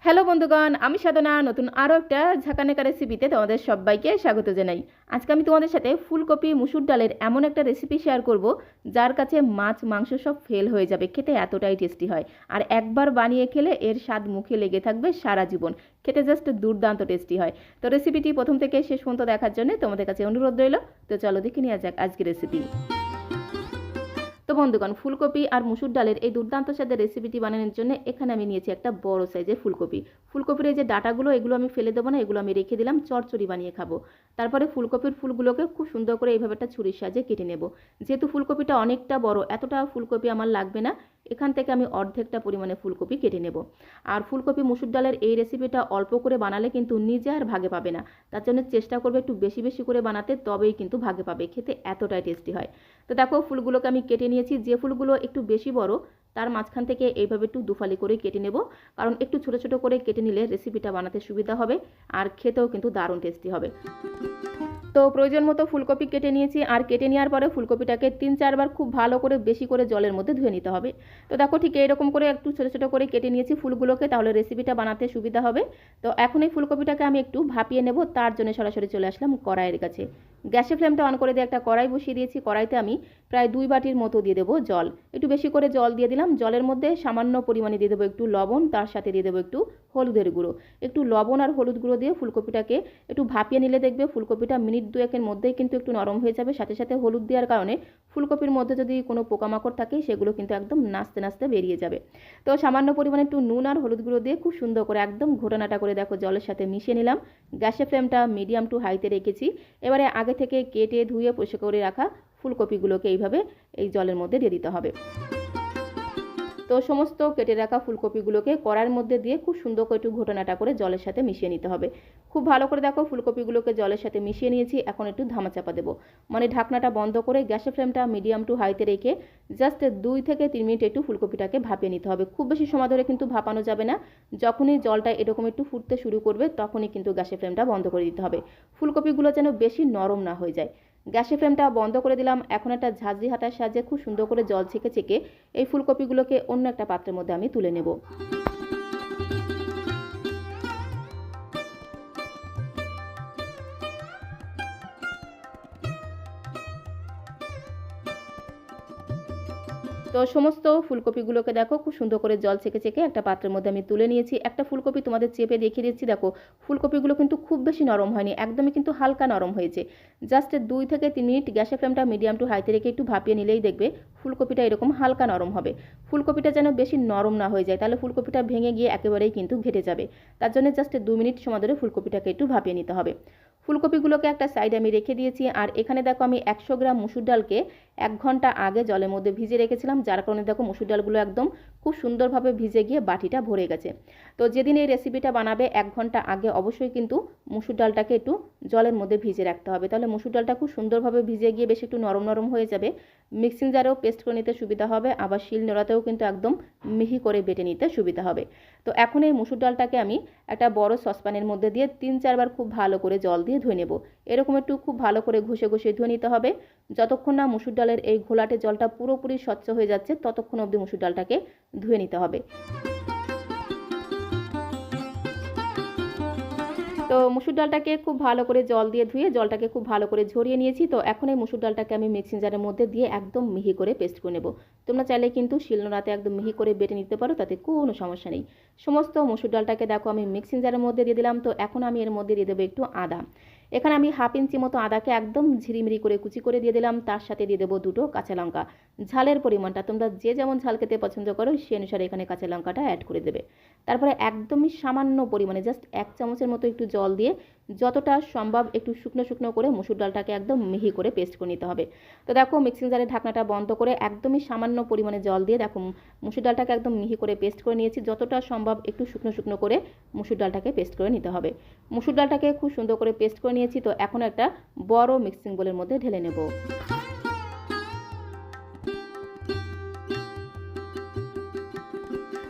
Hello বন্ধুগণ, আমি সাধনা নতুন আরও একটা ঝাঁকানাকা রেসিপিতে তোমাদের সবাইকে স্বাগত জানাই। আজকে আমি তোমাদের সাথে ফুলকপি মুসুর ডালের এমন একটা রেসিপি শেয়ার করব যার কাছে মাছ মাংস সব ফেল হয়ে যাবে, খেতে এতটাই টেস্টি হয়। আর একবার বানিয়ে খেলে এর স্বাদ মুখে লেগে থাকবে সারা জীবন। খেতে জাস্ট দুর্দান্ত টেস্টি হয়। তো রেসিপিটি প্রথম থেকে শেষ পর্যন্ত দেখার জন্য তোমাদের কাছে অনুরোধ রইল। তো চলো দেখে নেওয়া যাক আজকের রেসিপি। তো বন্ধুগণ, ফুলকপি আর মুসুর ডালের এই দুর্দান্ত স্বাদের রেসিপিটি বানানোর জন্য এখানে আমি নিয়েছি একটা বড় সাইজের ফুলকপি। ফুলকপির এই যে ডাটাগুলো, এগুলো আমি ফেলে দেবো না, এগুলো আমি রেখে দিলাম চচ্চড়ি বানিয়ে খাবো। তারপরে ফুলকপির ফুলগুলোকে খুব সুন্দর করে এইভাবে একটা ছুরির সাহায্যে কেটে নেব। যেহেতু ফুলকপিটা অনেকটা বড়, এতটা ফুলকপি আমার লাগবে না, এখান থেকে আমি অর্ধেকটা পরিমাণে ফুলকপি কেটে নেব। আর ফুলকপি মুসুর ডালের এই রেসিপিটা অল্প করে বানালে কিন্তু নিজে আর ভাগে পাবে না, তার জন্য চেষ্টা করবে একটু বেশি বেশি করে বানাতে, তবেই কিন্তু ভাগে পাবে। খেতে এতটাই টেস্টি হয়। তো দেখো, ফুলগুলোকে আমি কেটে নিয়েছি। যে ফুলগুলো একটু বেশি বড় তার মাঝখান থেকে এইভাবে একটু দুফালি করে কেটে নেব, কারণ একটু ছোট ছোট করে কেটে নিলে রেসিপিটা বানাতে সুবিধা হবে আর খেতেও কিন্তু দারুণ টেস্টি হবে। তো প্রয়োজন মতো ফুলকপি কেটে নিয়েছি, আর কেটে নেওয়ার পরে ফুলকপিটাকে 3-4 বার খুব ভালো করে বেশি করে জলের মধ্যে ধুয়ে নিতে হবে। তো দেখো, ঠিক এইরকম করে একটু ছোটো ছোটো করে কেটে নিয়েছি ফুলগুলোকে, তাহলে রেসিপিটা বানাতে সুবিধা হবে। তো এখন এই ফুলকপিটাকে আমি একটু ভাপিয়ে নেব, তার জন্য সরাসরি চলে আসলাম কড়াইয়ের কাছে। গ্যাসের ফ্লেমটা অন করে দিয়ে একটা কড়াই বসিয়ে দিয়েছি। কড়াইতে আমি প্রায় 2 বাটির মতো দিয়ে দেবো জল। একটু বেশি করে জল দিয়ে দিলাম। জলের মধ্যে সামান্য পরিমাণে দিয়ে দেবো একটু লবণ, তার সাথে দিয়ে দেবো একটু হলুদের গুঁড়ো। একটু লবণ আর হলুদ গুঁড়ো দিয়ে ফুলকপিটাকে একটু ভাপিয়ে নিলে দেখবে ফুলকপিটা মিনিট 2-1-এর মধ্যেই কিন্তু একটু নরম হয়ে যাবে। সাথে সাথে হলুদ দেওয়ার কারণে ফুলকপির মধ্যে যদি কোনো পোকামাকড় থাকে সেগুলো কিন্তু একদম নাচতে নাচতে বেরিয়ে যাবে। তো সামান্য পরিমাণে একটু নুন আর হলুদ গুঁড়ো দিয়ে খুব সুন্দর করে একদম ঘোটানাটা করে দেখো জলের সাথে মিশিয়ে নিলাম। গ্যাসের ফ্লেমটা মিডিয়াম টু হাইতে রেখেছি। এবারে আগে থেকে কেটে ধুয়ে পরিষ্কার করে রাখা ফুলকপিগুলোকে এইভাবে এই জলের মধ্যে দিয়ে দিতে হবে। তো সমস্ত কেটে রাখা ফুলকপিগুলোকে কড়াইয়ের মধ্যে দিয়ে খুব সুন্দর করে একটু ঘোটানাটা করে জলের সাথে মিশিয়ে নিতে হবে। খুব ভালো করে দেখো ফুলকপিগুলোকে জলের সাথে মিশিয়ে নিয়েছি। এখন একটু ধামাচাপা দেবো, মানে ঢাকনাটা বন্ধ করে গ্যাসের ফ্লেমটা মিডিয়াম টু হাইতে রেখে জাস্ট 2-3 মিনিট একটু ফুলকপিটাকে ভাপিয়ে নিতে হবে। খুব বেশি সময় ধরে কিন্তু ভাপানো যাবে না। যখনই জলটা এরকম একটু ফুটতে শুরু করবে তখনই কিন্তু গ্যাসের ফ্লেমটা বন্ধ করে দিতে হবে। ফুলকপিগুলো যেন বেশি নরম না হয়ে যায়। গ্যাসের ফ্লেমটা বন্ধ করে দিলাম। এখন একটা ঝাঁঝরি হাতার সাহায্যে খুব সুন্দর করে জল ছেঁকে ছেঁকে এই ফুলকপিগুলোকে অন্য একটা পাত্রের মধ্যে আমি তুলে নেব। তো সমস্ত ফুলকপিগুলোকে দেখো খুব সুন্দর করে জল ছেঁকে ছেঁকে একটা পাত্রের মধ্যে আমি তুলে নিয়েছি। একটা ফুলকপি তোমাদের চেপে দেখিয়ে দিচ্ছি। দেখো, ফুলকপিগুলো কিন্তু খুব বেশি নরম হয়নি, একদমই কিন্তু হালকা নরম হয়েছে। জাস্ট 2-3 মিনিট গ্যাসের ফ্লেমটা মিডিয়াম টু হাইতে রেখে একটু ভাপিয়ে নিলেই দেখবে ফুলকপিটা এরকম হালকা নরম হবে। ফুলকপিটা যেন বেশি নরম না হয়ে যায়, তাহলে ফুলকপিটা ভেঙে গিয়ে একেবারেই কিন্তু ঘেটে যাবে। তার জন্য জাস্ট 2 মিনিট সময় ধরে ফুলকপিটাকে একটু ভাপিয়ে নিতে হবে। ফুলকপিগুলোকে একটা সাইডে আমি রেখে দিয়েছি। আর এখানে দেখো, আমি 100 গ্রাম মুসুর ডালকে 1 ঘন্টা আগে জলের মধ্যে ভিজিয়ে রেখেছিলাম, যার কারণে দেখো মুসুর ডালগুলো একদম খুব সুন্দরভাবে ভিজে গিয়ে বাটিটা ভরে গেছে। তো যেদিন এই রেসিপিটা বানাবে 1 ঘন্টা আগে অবশ্যই কিন্তু মুসুর ডালটাকে একটু জলের মধ্যে ভিজে রাখতে হবে, তাহলে মুসুর ডালটা খুব সুন্দরভাবে ভিজে গিয়ে বেশ একটু নরম নরম হয়ে যাবে। মিক্সিং জারেও পেস্ট করে নিতে সুবিধা হবে, আবার শিল নোড়াতেও কিন্তু একদম মিহি করে বেটে নিতে সুবিধা হবে। তো এখন এই মুসুর ডালটাকে আমি একটা বড় সসপ্যানের মধ্যে দিয়ে 3-4 বার খুব ভালো করে জল দিয়ে ধুয়ে নেব। এরকম একটু খুব ভালো করে ঘষে ঘষে ধুয়ে নিতে হবে। যতক্ষণ না মুসুর ডালের এই ঘোলাটে জলটা পুরোপুরি স্বচ্ছ হয়ে যাচ্ছে ততক্ষণ অবধি মুসুর ডালটাকে ধুয়ে নিতে হবে। তো মুসুর ডালটাকে খুব ভালো করে জল দিয়ে ধুয়ে জলটাকে খুব ভালো করে ঝরিয়ে নিয়েছি। তো এখন এই মুসুর ডালটাকে আমি মিক্সিং জারের মধ্যে দিয়ে একদম মিহি করে পেস্ট করে নেব। তোমরা চাইলে কিন্তু শিলনোড়াতে একদম মিহি করে বেটে নিতে পারো, তাতে কোনো সমস্যা নেই। সমস্ত মুসুর ডালটাকে দেখো আমি মিক্সিং জারের মধ্যে দিয়ে দিলাম। তো এখন আমি এর মধ্যে দিয়ে দেবো একটু আদা। এখানে আমি 1/2 ইঞ্চি মতো আদাকে একদম ঝিরিমিরি করে কুচি করে দিয়ে দিলাম। তার সাথে দিয়ে দেবো 2টো কাঁচা লঙ্কা। ঝালের পরিমাণটা তোমরা যে যেমন ঝাল খেতে পছন্দ করো সেই অনুসারে এখানে কাঁচা লঙ্কাটা অ্যাড করে দেবে। তারপরে একদমই সামান্য পরিমাণে জাস্ট 1 চামচের মতো একটু জল দিয়ে যতটা সম্ভব একটু শুকনো শুকনো করে মুসুর ডালটাকে একদম মিহি করে পেস্ট করে নিতে হবে। তো দেখো, মিক্সিং জারের ঢাকনাটা বন্ধ করে একদমই সামান্য পরিমাণে জল দিয়ে দেখো মুসুর ডালটাকে একদম মিহি করে পেস্ট করে নিয়েছি। যতটা সম্ভব একটু শুকনো শুকনো করে মুসুর ডালটাকে পেস্ট করে নিতে হবে। মুসুর ডালটাকে খুব সুন্দর করে পেস্ট করে নিয়েছি। তো এখন একটা বড় মিক্সিং বোলের মধ্যে ঢেলে নেব।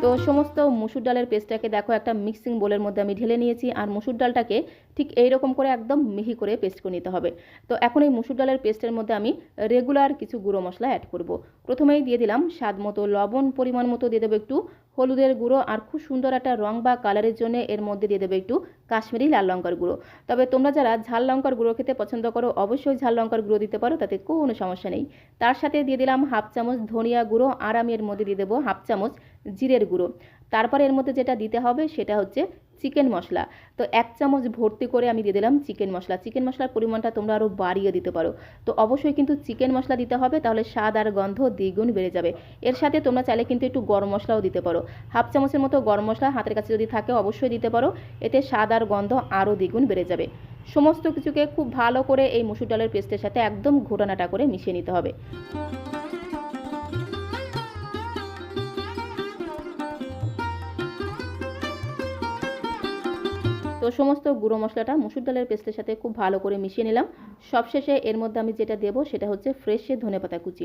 তো সমস্ত মুসুর ডালের পেস্টটাকে দেখো একটা মিক্সিং বোলের মধ্যে আমি ঢেলে নিয়েছি। আর মুসুর ডালটাকে ঠিক এইরকম করে একদম মিহি করে পেস্ট করে নিতে হবে। তো এখন এই মুসুর ডালের পেস্টের মধ্যে আমি রেগুলার কিছু গুঁড়ো মশলা অ্যাড করব। প্রথমেই দিয়ে দিলাম স্বাদ মতো লবণ, পরিমাণ মতো দিয়ে দেবো একটু হলুদের গুঁড়ো আর খুব সুন্দর একটা রং বা কালারের জন্য এর মধ্যে দিয়ে দেবে একটু কাশ্মীরি লাল লঙ্কার গুঁড়ো। তবে তোমরা যারা ঝাল লঙ্কার গুঁড়ো খেতে পছন্দ করো অবশ্যই ঝাল লঙ্কার গুঁড়ো দিতে পারো, তাতে কোনো সমস্যা নেই। তার সাথে দিয়ে দিলাম হাফ চামচ ধনিয়া গুঁড়ো আর আমি এর মধ্যে দিয়ে দেবো হাফ চামচ জিরের গুঁড়ো। তারপর এর মধ্যে যেটা দিতে হবে সেটা হচ্ছে চিকেন মশলা। তো 1 চামচ ভর্তি করে আমি দিয়ে দিলাম চিকেন মশলা। চিকেন মশলার পরিমাণটা তোমরা আরও বাড়িয়ে দিতে পারো। তো অবশ্যই কিন্তু চিকেন মশলা দিতে হবে, তাহলে স্বাদ আর গন্ধ দ্বিগুণ বেড়ে যাবে। এর সাথে তোমরা চাইলে কিন্তু একটু গরম মশলাও দিতে পারো। হাফ চামচের মতো গরম মশলা হাতের কাছে যদি থাকে অবশ্যই দিতে পারো, এতে স্বাদ আর গন্ধ আরও দ্বিগুণ বেড়ে যাবে। সমস্ত কিছুকে খুব ভালো করে এই মসুর ডালের পেস্টের সাথে একদম ঘোটানাটা করে মিশিয়ে নিতে হবে। তো সমস্ত গুঁড়ো মশলাটা মসুর ডালের পেস্টের সাথে খুব ভালো করে মিশিয়ে নিলাম। সবশেষে এর মধ্যে আমি যেটা দেবো সেটা হচ্ছে ফ্রেশ ধনেপাতা কুচি।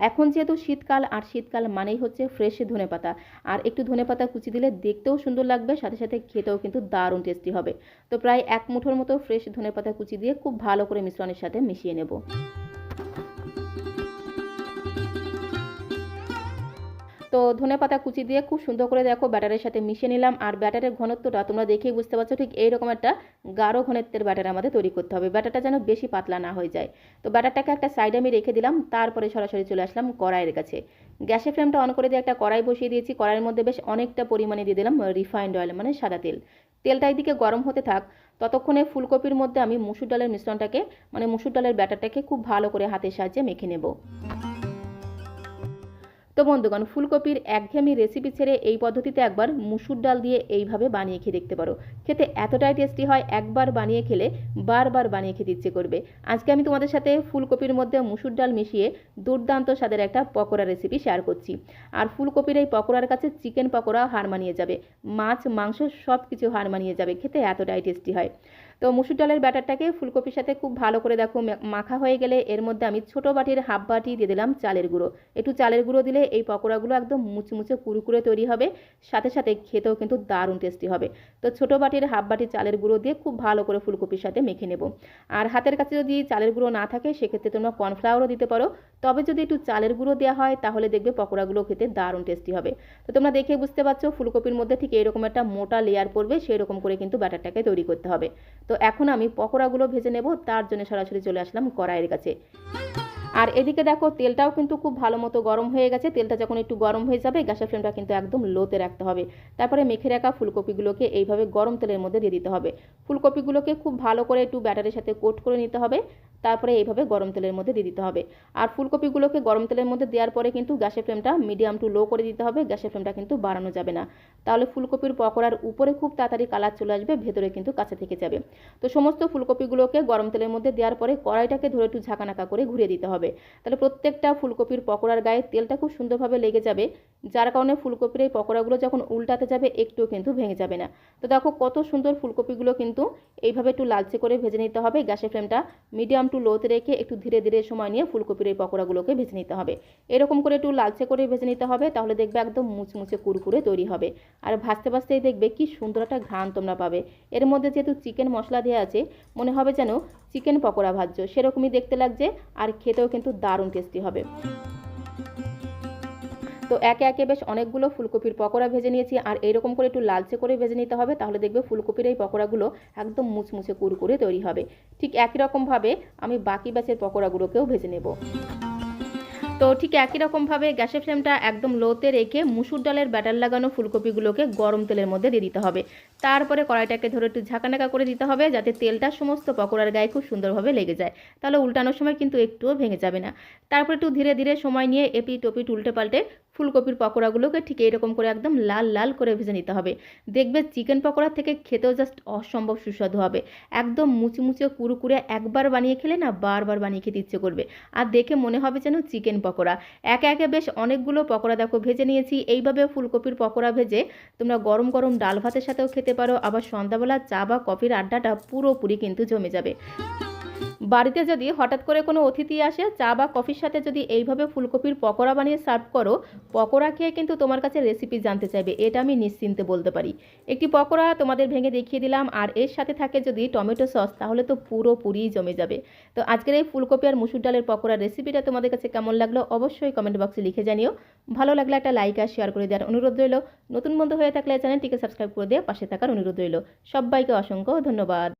এখন যেহেতু শীতকাল, আর শীতকাল মানেই হচ্ছে ফ্রেশ ধনেপাতা, আর একটু ধনেপাতা কুচি দিলে দেখতেও সুন্দর লাগবে, সাথে সাথে খেতেও কিন্তু দারুণ টেস্টি হবে। তো প্রায় 1 মুঠোর মতো ফ্রেশ ধনেপাতা কুচি দিয়ে খুব ভালো করে মিশ্রণের সাথে মিশিয়ে নেব। তো ধনেপাতা কুচি দিয়ে খুব সুন্দর করে দেখো ব্যাটারের সাথে মিশিয়ে নিলাম। আর ব্যাটারের ঘনত্বটা তোমরা দেখেই বুঝতে পারছো, ঠিক এইরকম একটা গাঢ় ঘনত্বের ব্যাটার আমাদের তৈরি করতে হবে। ব্যাটারটা যেন বেশি পাতলা না হয়ে যায়। তো ব্যাটারটাকে একটা সাইডে আমি রেখে দিলাম। তারপরে সরাসরি চলে আসলাম কড়াইয়ের কাছে। গ্যাসের ফ্লেমটা অন করে দিয়ে একটা কড়াই বসিয়ে দিয়েছি। কড়াইয়ের মধ্যে বেশ অনেকটা পরিমাণে দিয়ে দিলাম রিফাইন্ড অয়েল, মানে সাদা তেল। তেলটা এদিকে গরম হতে থাক, ততক্ষণে ফুলকপির মধ্যে আমি মসুর ডালের মিশ্রণটাকে, মানে মসুর ডালের ব্যাটারটাকে খুব ভালো করে হাতের সাহায্যে মেখে নেব। তো বন্ধুগণ, ফুলকপির একঘেয়েমি রেসিপি ছেড়ে এই পদ্ধতিতে একবার মুসুর ডাল দিয়ে এইভাবে বানিয়ে খেয়ে দেখতে পারো। খেতে এতটাই টেস্টি হয়, একবার বানিয়ে খেলে বারবার বানিয়ে খেতে ইচ্ছে করবে। আজকে আমি তোমাদের সাথে ফুলকপির মধ্যে মুসুর ডাল মিশিয়ে দুর্দান্ত স্বাদের একটা পকোড়া রেসিপি শেয়ার করছি। আর ফুলকপির এই পকোড়ার কাছে চিকেন পকোড়া হার মানিয়ে যাবে, মাছ মাংস সব কিছু হার মানিয়ে যাবে, খেতে এতটাই টেস্টি হয়। তো মসুর ডালের ব্যাটারটাকে ফুলকপির সাথে খুব ভালো করে দেখো মাখা হয়ে গেলে এর মধ্যে আমি ছোটো বাটির হাফ বাটি দিয়ে দিলাম চালের গুঁড়ো। একটু চালের গুঁড়ো দিলে এই পকোড়াগুলো একদম মুচমুচে কুরকুরে তৈরি হবে, সাথে সাথে খেতেও কিন্তু দারুণ টেস্টি হবে। তো ছোটো বাটির হাফ বাটি চালের গুঁড়ো দিয়ে খুব ভালো করে ফুলকপির সাথে মেখে নেব। আর হাতের কাছে যদি চালের গুঁড়ো না থাকে সেক্ষেত্রে তোমরা কর্নফ্লাওয়ারও দিতে পারো, তবে যদি একটু চালের গুঁড়ো দেওয়া হয় তাহলে দেখবে পকোড়াগুলো খেতে দারুণ টেস্টি হবে। তো তোমরা দেখে বুঝতে পারছো ফুলকপির মধ্যে ঠিক এরকম একটা মোটা লেয়ার পড়বে, সেই রকম করে কিন্তু ব্যাটারটাকে তৈরি করতে হবে। তো এখন আমি পকোড়াগুলো ভেজে নেব, তার জন্য সরাসরি চলে আসলাম কড়াইয়ের কাছে। আর এদিকে দেখো তেলটাও কিন্তু খুব ভালো মতো গরম হয়ে গেছে। তেলটা যখন একটু গরম হয়ে যাবে গ্যাসের ফ্লেমটা কিন্তু একদম লোতে রাখতে হবে। তারপরে মেখে রাখা ফুলকপিগুলোকে এইভাবে গরম তেলের মধ্যে দিয়ে দিতে হবে। ফুলকপিগুলোকে খুব ভালো করে একটু ব্যাটারের সাথে কোট করে নিতে হবে, তারপরে এইভাবে গরম তেলের মধ্যে দিয়ে দিতে হবে। আর ফুলকপিগুলোকে গরম তেলের মধ্যে দেওয়ার পরে কিন্তু গ্যাসের ফ্লেমটা মিডিয়াম টু লো করে দিতে হবে, গ্যাসের ফ্লেমটা কিন্তু বাড়ানো যাবে না, তাহলে ফুলকপির পকোড়ার উপরে খুব তাড়াতাড়ি কালার চলে আসবে, ভেতরে কিন্তু কাঁচা থেকে যাবে। তো সমস্ত ফুলকপিগুলোকে গরম তেলের মধ্যে দেওয়ার পরে কড়াইটাকে ধরে একটু ঝাঁকানাকা করে ঘুরিয়ে দিতে হবে, তাহলে প্রত্যেকটা ফুলকপির পকোড়ার গায়ে তেলটা খুব সুন্দরভাবে লেগে যাবে, যার কারণে ফুলকপির এই পকোড়াগুলো যখন উল্টাতে যাবে একটুও কিন্তু ভেঙে যাবে না। তো দেখো কত সুন্দর ফুলকপিগুলো কিন্তু এইভাবে একটু লালচে করে ভেজে নিতে হবে। গ্যাসের ফ্লেমটা মিডিয়াম টু লোতে রেখে একটু ধীরে ধীরে সময় নিয়ে ফুলকপির এই পকোড়াগুলোকে ভেজে নিতে হবে। এরকম করে একটু লালচে করে ভেজে নিতে হবে, তাহলে দেখবে একদম মুচমুচে কুরকুরে তৈরি হবে। আর ভাজতে ভাজতেই দেখবে কি সুন্দর একটা ঘ্রাণ তোমরা পাবে। এর মধ্যে যেহেতু চিকেন মশলা দেওয়া আছে, মনে হবে যেন চিকেন পকোড়া ভাজছো, সেরকমই দেখতে লাগছে, আর খেতেও কিন্তু দারুণ টেস্টি হবে। তো একে একে বেশ অনেকগুলো ফুলকপির পকোড়া ভেজে নিয়েছি, আর এইরকম করে একটু লালচে করে ভেজে নিতে হবে, তাহলে দেখবে ফুলকপির এই পকোড়াগুলো একদম মুচমুচে কুরকুরে তৈরি হবে। ঠিক একই রকমভাবে আমি বাকি ব্যাচের পকোড়াগুলোকেও ভেজে নেব। তো ঠিক একই রকমভাবে গ্যাসের ফ্লেমটা একদম লোতে রেখে মুসুর ডালের ব্যাটার লাগানো ফুলকপিগুলোকে গরম তেলের মধ্যে দিয়ে দিতে হবে। তারপরে কড়াইটাকে ধরে একটু ঝাঁকানাকা করে দিতে হবে, যাতে তেলটা সমস্ত পকোড়ার গায়ে খুব সুন্দরভাবে লেগে যায়, তাহলে উল্টানোর সময় কিন্তু একটুও ভেঙে যাবে না। তারপর একটু ধীরে ধীরে সময় নিয়ে এপিট ওপিট উল্টে পাল্টে ফুলকপির পকোড়াগুলোকে ঠিক এরকম করে একদম লাল লাল করে ভেজে নিতে হবে। দেখবে চিকেন পকোড়া থেকে খেতেও জাস্ট অসম্ভব সুস্বাদু হবে, একদম মুচমুচে কুরকুরে, একবার বানিয়ে খেলে না বারবার বানিয়ে খেতে ইচ্ছে করবে, আর দেখে মনে হবে যেন চিকেন পকোড়া। একে একে বেশ অনেকগুলো পকোড়া দেখো ভেজে নিয়েছি। এইভাবে ফুলকপির পকোড়া ভেজে তোমরা গরম গরম ডাল ভাতের সাথেও খেতে পারো, আবার সন্ধ্যাবেলা চা বা কফির আড্ডাটা পুরোপুরি কিন্তু জমে যাবে। বাড়িতে যদি হঠাৎ করে কোনো অতিথি আসে, চা বা কফির সাথে যদি এইভাবে ফুলকপির পকোড়া বানিয়ে সার্ভ করো, পকোড়া খেয়ে কিন্তু তোমার কাছে রেসিপি জানতে চাইবে, এটা আমি নিশ্চিন্তে বলতে পারি। একটি পকোড়া তোমাদের ভেঙে দেখিয়ে দিলাম, আর এর সাথে থাকে যদি টমেটো সস, তাহলে তো পুরোপুরি জমে যাবে। তো আজকের এই ফুলকপি আর মুসুর ডালের পকোড়ার রেসিপিটা তোমাদের কাছে কেমন লাগলো অবশ্যই কমেন্ট বক্সে লিখে জানিও। ভালো লাগলে একটা লাইক আর শেয়ার করে দেওয়ার অনুরোধ রইল। নতুন বন্ধু হয়ে থাকলে চ্যানেলটিকে সাবস্ক্রাইব করে দিয়ে পাশে থাকার অনুরোধ রইল। সবাইকে অসংখ্য ধন্যবাদ।